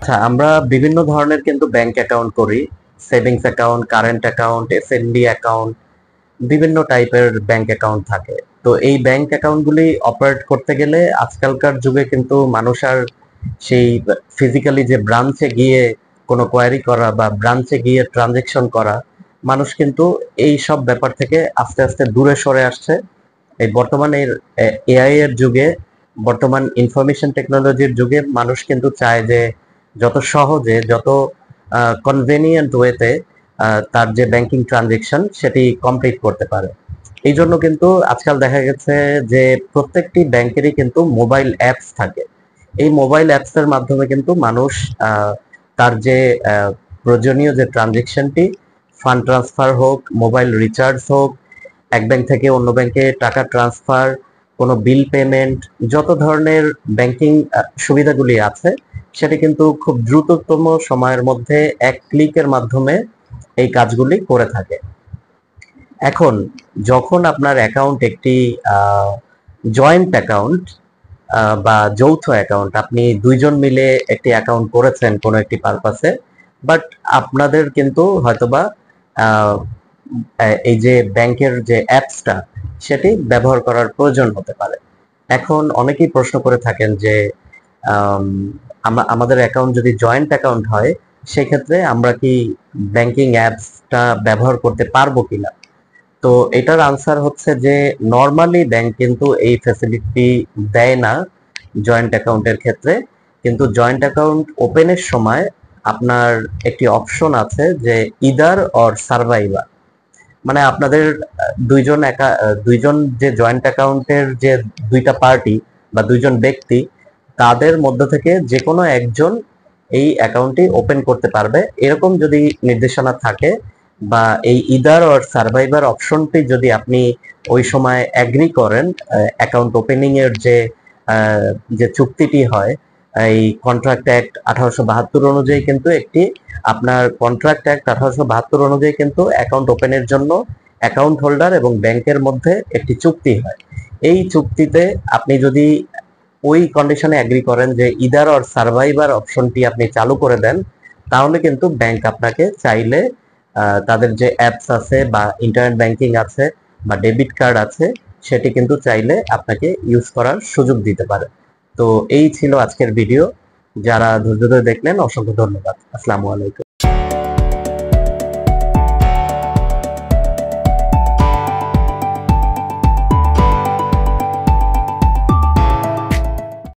আচ্ছা, আমরা বিভিন্ন ধরনের কিন্তু ব্যাংক অ্যাকাউন্ট করি। Savings account, current account, SND account, বিভিন্ন টাইপের ব্যাংক অ্যাকাউন্ট থাকে। তো এই ব্যাংক অ্যাকাউন্টগুলি অপারেট করতে গেলে আজকালকার যুগে কিন্তু মানুষ আর সেই ফিজিক্যালি যে ব্রাঞ্চে গিয়ে কোনো কোয়ারি করা বা ব্রাঞ্চে গিয়ে ট্রানজেকশন করা, মানুষ কিন্তু এই সব ব্যাপার থেকে আস্তে আস্তে দূরে সরে আসছে। এই বর্তমানের এআই এর যুগে, বর্তমান ইনফরমেশন টেকনোলজির যুগে মানুষ কিন্তু চায় যে যত সহজে, যত কনভেনিয়েন্ট ওয়েতে তার যে ব্যাংকিং ট্রানজেকশন সেটি কমপ্লিট করতে পারে। এই জন্য কিন্তু আজকাল দেখা গেছে যে প্রত্যেকটি ব্যাংকেরই কিন্তু মোবাইল অ্যাপস থাকে। এই মোবাইল অ্যাপস এর মাধ্যমে কিন্তু মানুষ তার যে প্রয়োজনীয় যে ট্রানজেকশনটি, ফান্ড ট্রান্সফার হোক, মোবাইল রিচার্জ হোক, এক ব্যাংক থেকে অন্য ব্যাংকে টাকা ট্রান্সফার, কোনো বিল পেমেন্ট, যত ধরনের ব্যাংকিং সুবিধাগুলি আছে সেটি কিন্তু খুব দ্রুততম সময়ের মধ্যে এক ক্লিকের মাধ্যমে এই কাজগুলি করে থাকে। এখন যখন আপনার অ্যাকাউন্ট একটি জয়েন্ট অ্যাকাউন্ট বা যৌথ অ্যাকাউন্ট, আপনি দুইজন মিলে একটি অ্যাকাউন্ট করেছেন কোনো একটি পারপাসে, বাট আপনাদের কিন্তু হয়তোবা এই যে ব্যাংকের যে অ্যাপসটা সেটি ব্যবহার করার প্রয়োজন হতে পারে। এখন অনেকেই প্রশ্ন করে থাকেন যে আমাদের অ্যাকাউন্ট যদি জয়েন্ট অ্যাকাউন্ট হয় সেক্ষেত্রে আমরা কি ব্যাংকিং অ্যাপসটা ব্যবহার করতে পারবো কিনা। তো এটার আনসার হচ্ছে যে নর্মালি ব্যাংক কিন্তু এই ফ্যাসিলিটি দেয় না জয়েন্ট অ্যাকাউন্টের ক্ষেত্রে। কিন্তু জয়েন্ট অ্যাকাউন্ট ওপেনের সময় আপনার একটি অপশন আছে যে ইদার অর সার্ভাইভার, মানে আপনাদের দুইজন যে জয়েন্ট অ্যাকাউন্টের যে দুইটা পার্টি বা দুইজন ব্যক্তি, তাদের মধ্য থেকে যে কোনো একজন এই অ্যাকাউন্টটি ওপেন করতে পারবে, এরকম যদি নির্দেশনা থাকে বা এই ইদার অর সার্ভাইভার অপশনটি যদি আপনি ওই সময় অ্যাগ্রি করেন, অ্যাকাউন্ট ওপেনিং এর যে চুক্তিটি হয় এই কন্ট্রাক্ট অ্যাক্ট 1872 অনুযায়ী, কিন্তু একটি আপনার কন্ট্রাক্ট অ্যাক্ট 1872 অনুযায়ী কিন্তু অ্যাকাউন্ট ওপেনের জন্য অ্যাকাউন্ট হোল্ডার এবং ব্যাংকের মধ্যে একটি চুক্তি হয়। এই চুক্তিতে আপনি যদি ওই কন্ডিশনে এগ্রি করেন যে ইদার অর সার্ভাইভার অপশনটি আপনি চালু করে দেন, তাহলে কিন্তু ব্যাংক আপনাকে চাইলে তাদের যে অ্যাপস আছে বা ইন্টারনেট ব্যাংকিং আছে বা ডেবিট কার্ড আছে সেটি কিন্তু চাইলে আপনাকে ইউজ করার সুযোগ দিতে পারে। তো এই ছিল আজকের ভিডিও। যারা ধৈর্য ধরে দেখলেন অসংখ্য ধন্যবাদ। আসসালামু আলাইকুম।